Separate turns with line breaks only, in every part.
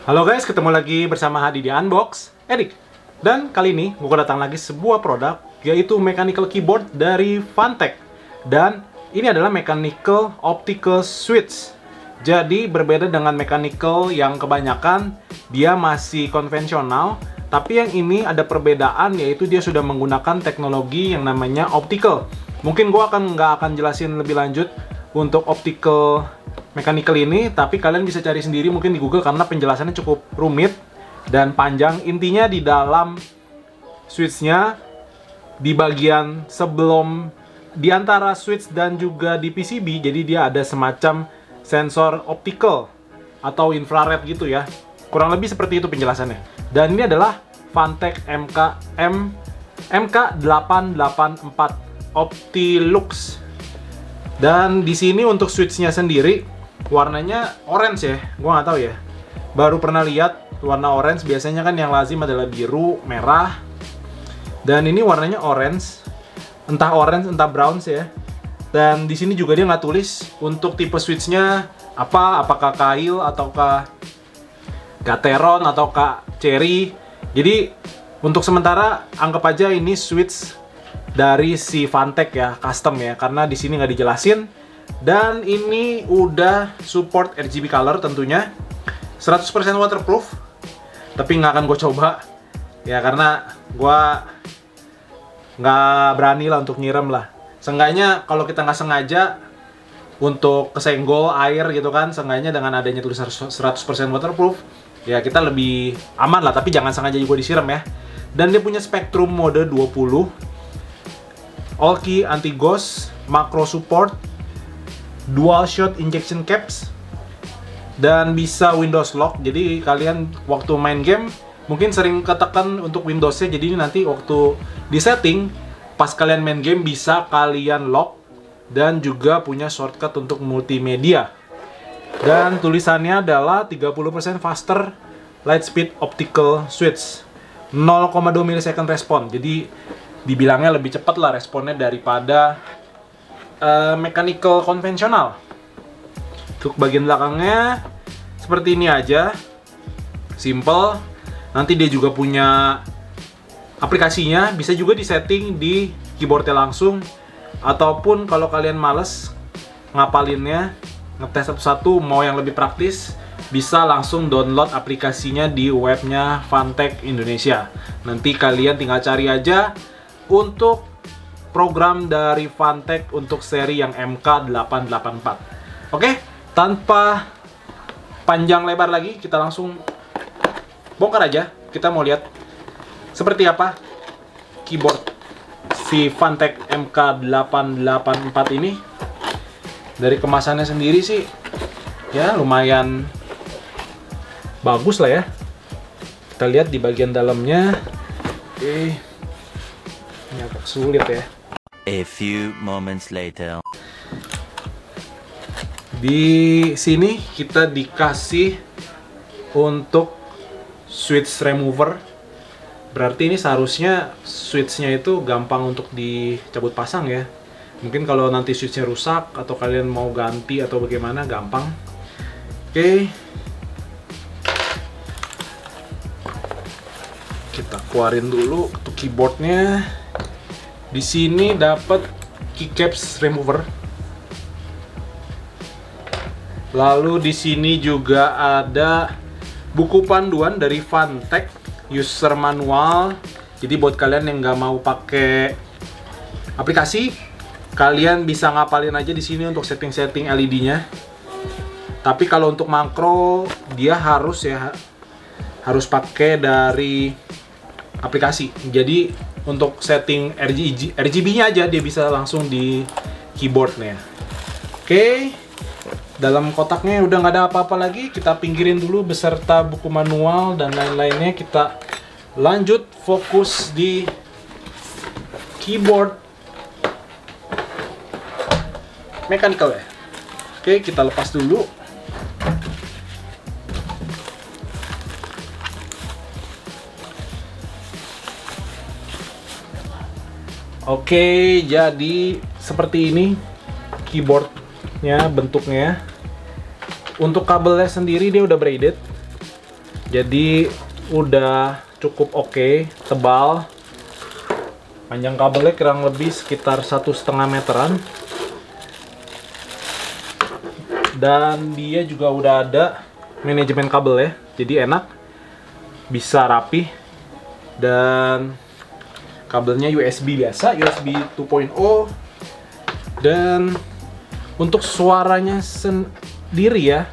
Halo guys, ketemu lagi bersama Hadi di Unbox, Erik. Dan kali ini gue datang lagi sebuah produk, yaitu mechanical keyboard dari Phanteks. Dan ini adalah mechanical optical switch. Jadi berbeda dengan mechanical yang kebanyakan, dia masih konvensional. Tapi yang ini ada perbedaan, yaitu dia sudah menggunakan teknologi yang namanya optical. Mungkin gue nggak akan jelasin lebih lanjut untuk optical mechanical ini, tapi kalian bisa cari sendiri mungkin di Google karena penjelasannya cukup rumit dan panjang. Intinya di dalam switch-nya, di bagian sebelum, di antara switch dan juga di PCB, jadi dia ada semacam sensor optical atau infrared gitu ya. Kurang lebih seperti itu penjelasannya. Dan ini adalah Phanteks MK884 Optilux. Dan di sini untuk switch-nya sendiri warnanya orange ya, gua nggak tahu ya. Baru pernah lihat warna orange. Biasanya kan yang lazim adalah biru, merah. Dan ini warnanya orange, entah brown ya. Dan di sini juga dia nggak tulis untuk tipe switch-nya apa, apakah kail ataukah gateron ataukah cherry. Jadi untuk sementara anggap aja ini switch dari si Phanteks ya, custom ya, karena di sini nggak dijelasin. Dan ini udah support RGB color tentunya, 100% waterproof. Tapi nggak akan gue coba ya, karena gue nggak berani lah untuk nyiram lah. Seenggaknya kalau kita nggak sengaja untuk kesenggol air gitu kan, seenggaknya dengan adanya tulisan 100% waterproof ya kita lebih aman lah. Tapi jangan sengaja juga disiram ya. Dan dia punya spektrum mode 20, all key anti ghost, macro support, dual shot injection caps, dan bisa Windows lock. Jadi kalian waktu main game mungkin sering ketekan untuk Windowsnya, jadi nanti waktu di setting pas kalian main game bisa kalian lock. Dan juga punya shortcut untuk multimedia. Dan tulisannya adalah 30% faster light speed optical switch, 0,2 millisecond respon. Jadi dibilangnya lebih cepat lah responnya daripada mechanical konvensional. Untuk bagian belakangnya seperti ini aja, simple. Nanti dia juga punya aplikasinya, bisa juga disetting di keyboardnya langsung. Ataupun kalau kalian males ngapalinnya, ngetes satu-satu, mau yang lebih praktis, bisa langsung download aplikasinya di webnya Phanteks Indonesia. Nanti kalian tinggal cari aja untuk program dari Phanteks untuk seri yang MK884. Oke, tanpa panjang lebar lagi, kita langsung bongkar aja. Kita mau lihat seperti apa keyboard si Phanteks MK884 ini. Dari kemasannya sendiri sih ya lumayan bagus lah ya. Kita lihat di bagian dalamnya. Oke, ini agak sulit ya.
A few moments later.
Di sini kita dikasih untuk switch remover. Berarti ini seharusnya switch-nya itu gampang untuk dicabut pasang ya. Mungkin kalau nanti switch-nya rusak atau kalian mau ganti atau bagaimana, gampang. Oke. Kita keluarin dulu untuk keyboardnya. Di sini dapat keycaps remover. Lalu di sini juga ada buku panduan dari Phanteks, user manual. Jadi buat kalian yang nggak mau pakai aplikasi, kalian bisa ngapalin aja di sini untuk setting-setting LED-nya. Tapi kalau untuk makro dia harus pakai dari aplikasi. Jadi untuk setting RGB-nya aja dia bisa langsung di keyboardnya. Oke, dalam kotaknya udah nggak ada apa-apa lagi. Kita pinggirin dulu beserta buku manual dan lain-lainnya. Kita lanjut fokus di keyboard mechanical ya. Oke, kita lepas dulu. Oke, jadi seperti ini keyboardnya bentuknya. Untuk kabelnya sendiri dia udah braided. Jadi udah cukup oke, tebal. Panjang kabelnya kurang lebih sekitar 1,5 meteran. Dan dia juga udah ada manajemen kabel ya, jadi enak, bisa rapi. Dan kabelnya USB biasa, USB 2.0. Dan untuk suaranya sendiri ya,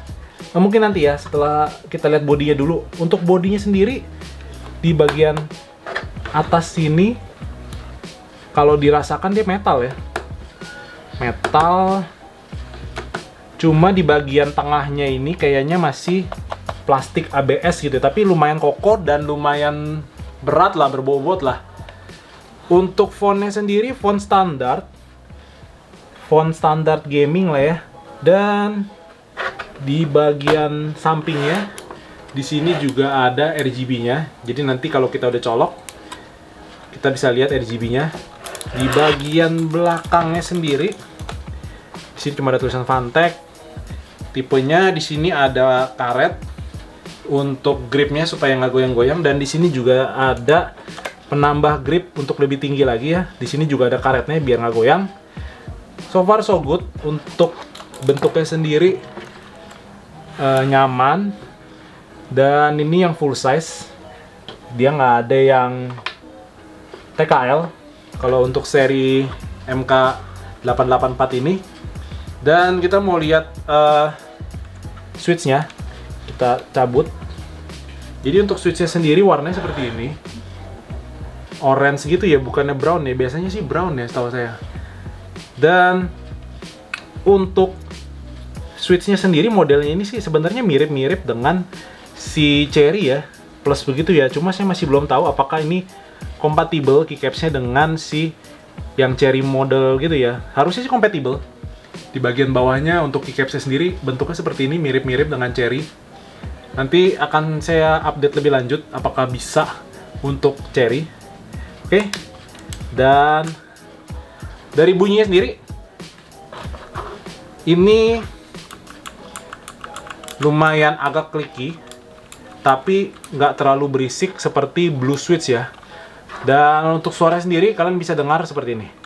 nah, mungkin nanti ya setelah kita lihat bodinya dulu. Untuk bodinya sendiri di bagian atas sini kalau dirasakan dia metal ya, metal. Cuma di bagian tengahnya ini kayaknya masih plastik ABS gitu, tapi lumayan kokoh dan lumayan berat lah, berbobot lah. Untuk fontnya sendiri font standar gaming lah ya. Dan di bagian sampingnya di sini juga ada RGB-nya. Jadi nanti kalau kita udah colok kita bisa lihat RGB-nya. Di bagian belakangnya sendiri di sini cuma ada tulisan Fantech. Tipenya di sini ada karet untuk gripnya supaya nggak goyang-goyang, dan di sini juga ada penambah grip untuk lebih tinggi lagi ya. Di sini juga ada karetnya biar nggak goyang. So far so good. Untuk bentuknya sendiri nyaman, dan ini yang full size. Dia nggak ada yang TKL kalau untuk seri MK884 ini. Dan kita mau lihat switchnya, kita cabut. Jadi untuk switchnya sendiri warnanya seperti ini, orange gitu ya, bukannya brown ya. Biasanya sih brown ya setahu saya. Dan untuk switchnya sendiri modelnya ini sih sebenarnya mirip-mirip dengan si Cherry ya, plus begitu ya. Cuma saya masih belum tahu apakah ini kompatibel keycapsnya dengan si yang Cherry model gitu ya. Harusnya sih kompatibel. Di bagian bawahnya untuk keycapsnya sendiri bentuknya seperti ini, mirip-mirip dengan Cherry. Nanti akan saya update lebih lanjut apakah bisa untuk Cherry. Oke. Dan dari bunyinya sendiri, ini lumayan agak clicky, tapi nggak terlalu berisik seperti Blue Switch ya. Dan untuk suara sendiri kalian bisa dengar seperti ini.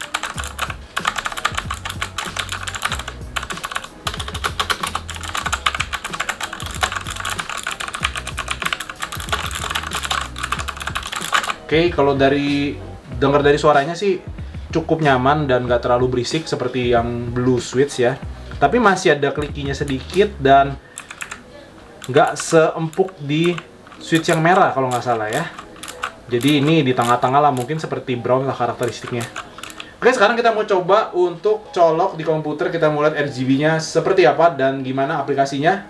Oke, kalau dengar dari suaranya sih cukup nyaman dan nggak terlalu berisik seperti yang Blue Switch ya. Tapi masih ada klikinya sedikit dan nggak seempuk di Switch yang merah kalau nggak salah ya. Jadi ini di tengah-tengah lah, mungkin seperti brown lah karakteristiknya. Oke, sekarang kita mau coba untuk colok di komputer. Kita mau lihat RGB-nya seperti apa dan gimana aplikasinya.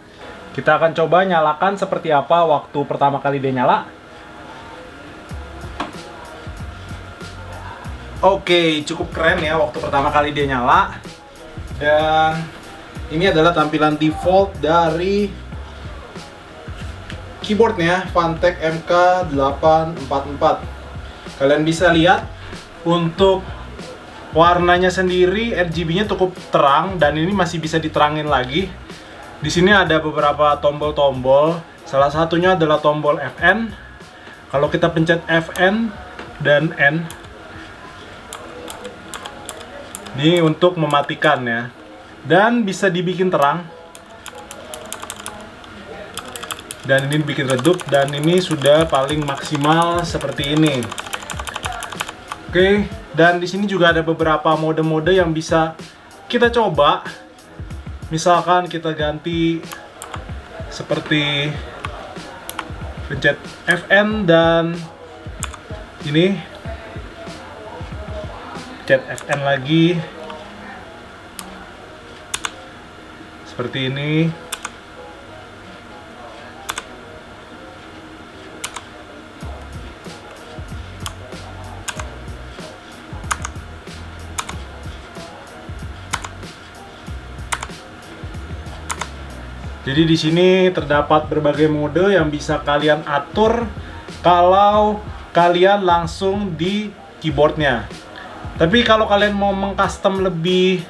Kita akan coba nyalakan seperti apa waktu pertama kali dia nyala. Oke, cukup keren ya waktu pertama kali dia nyala. Dan ini adalah tampilan default dari keyboardnya Fantech MK844. Kalian bisa lihat untuk warnanya sendiri RGB-nya cukup terang dan ini masih bisa diterangin lagi. Di sini ada beberapa tombol-tombol. Salah satunya adalah tombol FN. Kalau kita pencet FN dan N, ini untuk mematikan ya. Dan bisa dibikin terang. Dan ini bikin redup, dan ini sudah paling maksimal seperti ini. Oke, dan di sini juga ada beberapa mode-mode yang bisa kita coba. Misalkan kita ganti seperti pencet FN dan ini pencet FN lagi seperti ini. Jadi di sini terdapat berbagai mode yang bisa kalian atur kalau kalian langsung di keyboardnya. Tapi kalau kalian mau mengcustom lebih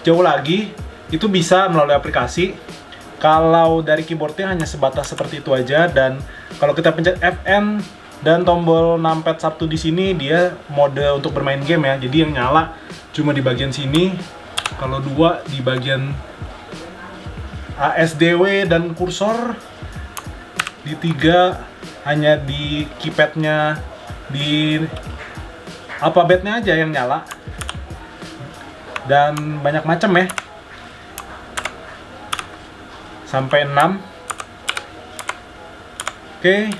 jauh lagi, itu bisa melalui aplikasi. Kalau dari keyboardnya hanya sebatas seperti itu aja, dan kalau kita pencet Fn dan tombol numpad 1 di sini, dia mode untuk bermain game ya. Jadi yang nyala cuma di bagian sini, kalau 2 di bagian ASDW dan kursor, di 3 hanya di keypadnya, di alfabetnya aja yang nyala, dan banyak macam ya, sampai 6. Oke.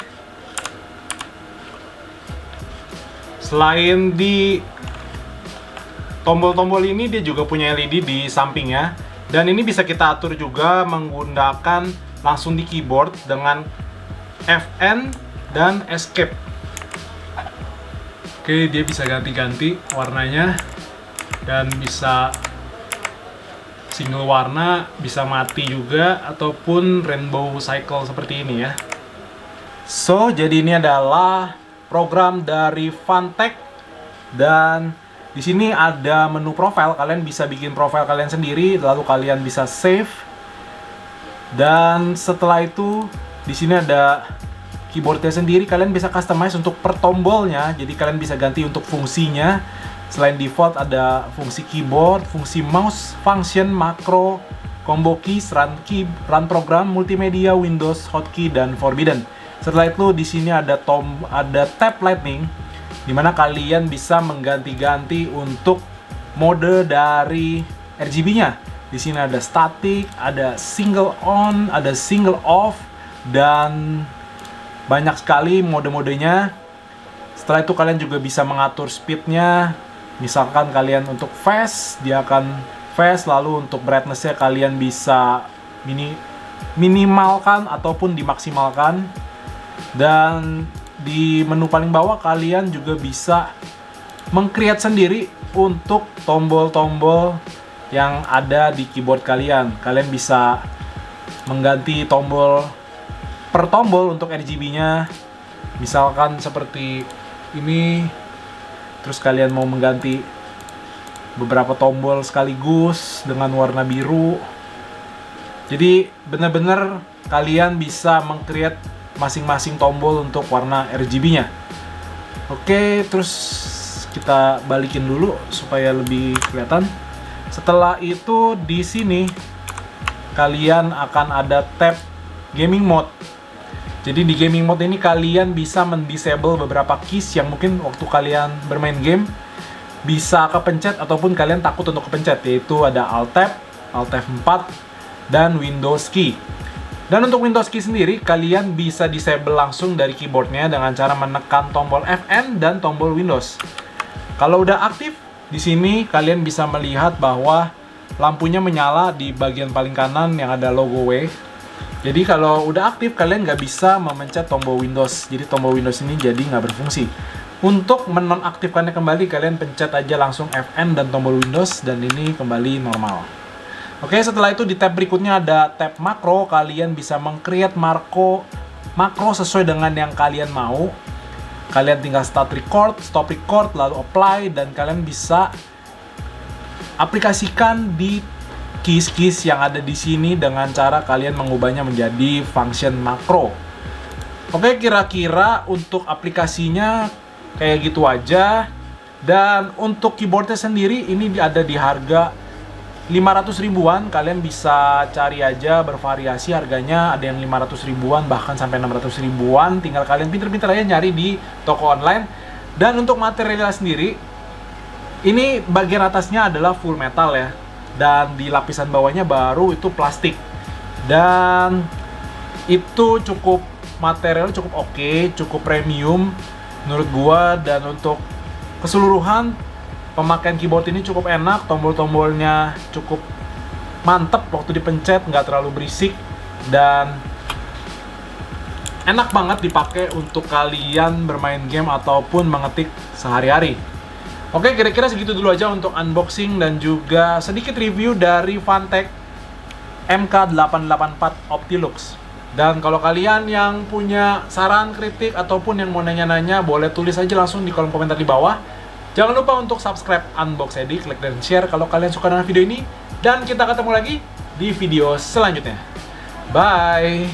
Selain di tombol-tombol ini, dia juga punya LED di sampingnya, dan ini bisa kita atur juga menggunakan langsung di keyboard dengan Fn dan Escape. Oke, dia bisa ganti-ganti warnanya, dan bisa single warna, bisa mati juga, ataupun rainbow cycle seperti ini ya. So, jadi ini adalah program dari Funtech, dan di sini ada menu profile. Kalian bisa bikin profile kalian sendiri, lalu kalian bisa save. Dan setelah itu di sini ada keyboardnya sendiri. Kalian bisa customize untuk per tombolnya, jadi kalian bisa ganti untuk fungsinya. Selain default ada fungsi keyboard, fungsi mouse, function, makro, combo keys, run program, multimedia, Windows, hotkey, dan forbidden. Setelah itu di sini ada tab lightning, dimana kalian bisa mengganti-ganti untuk mode dari RGB-nya. Di sini ada static, ada single on, ada single off, dan banyak sekali mode-modenya. Setelah itu kalian juga bisa mengatur speednya. Misalkan kalian untuk fast, dia akan fast. Lalu untuk brightness-nya kalian bisa minimalkan ataupun dimaksimalkan. Dan di menu paling bawah kalian juga bisa meng-create sendiri untuk tombol-tombol yang ada di keyboard kalian. Kalian bisa mengganti tombol per tombol untuk RGB-nya. Misalkan seperti ini. Terus kalian mau mengganti beberapa tombol sekaligus dengan warna biru. Jadi benar-benar kalian bisa meng-create masing-masing tombol untuk warna RGB-nya. Oke, terus kita balikin dulu supaya lebih kelihatan. Setelah itu di sini kalian akan ada tab gaming mode. Jadi di gaming mode ini kalian bisa mendisable beberapa keys yang mungkin waktu kalian bermain game bisa kepencet ataupun kalian takut untuk kepencet, yaitu ada Alt Tab, Alt F4, dan Windows Key. Dan untuk Windows Key sendiri kalian bisa disable langsung dari keyboardnya dengan cara menekan tombol Fn dan tombol Windows. Kalau udah aktif, di sini kalian bisa melihat bahwa lampunya menyala di bagian paling kanan yang ada logo W. Jadi kalau udah aktif, kalian nggak bisa memencet tombol Windows. Jadi tombol Windows ini jadi nggak berfungsi. Untuk menonaktifkannya kembali, kalian pencet aja langsung Fn dan tombol Windows, dan ini kembali normal. Oke, setelah itu di tab berikutnya ada tab makro. Kalian bisa meng-create makro sesuai dengan yang kalian mau. Kalian tinggal start record, stop record, lalu apply, dan kalian bisa aplikasikan di keys-keys yang ada di sini dengan cara kalian mengubahnya menjadi function makro. Oke, kira-kira untuk aplikasinya kayak gitu aja. Dan untuk keyboardnya sendiri ini ada di harga 500 ribuan. Kalian bisa cari aja, bervariasi harganya, ada yang 500 ribuan bahkan sampai 600 ribuan. Tinggal kalian pinter-pinter aja nyari di toko online. Dan untuk materialnya sendiri, ini bagian atasnya adalah full metal ya, dan di lapisan bawahnya baru itu plastik. Dan itu cukup material, cukup oke, cukup premium menurut gua. Dan untuk keseluruhan pemakaian keyboard ini cukup enak, tombol-tombolnya cukup mantep waktu dipencet, nggak terlalu berisik, dan enak banget dipakai untuk kalian bermain game ataupun mengetik sehari-hari. Oke, kira-kira segitu dulu aja untuk unboxing dan juga sedikit review dari Funtech MK884 Optilux. Dan kalau kalian yang punya saran, kritik, ataupun yang mau nanya-nanya, boleh tulis aja langsung di kolom komentar di bawah. Jangan lupa untuk subscribe Unbox Edi, klik dan share kalau kalian suka dengan video ini. Dan kita ketemu lagi di video selanjutnya. Bye.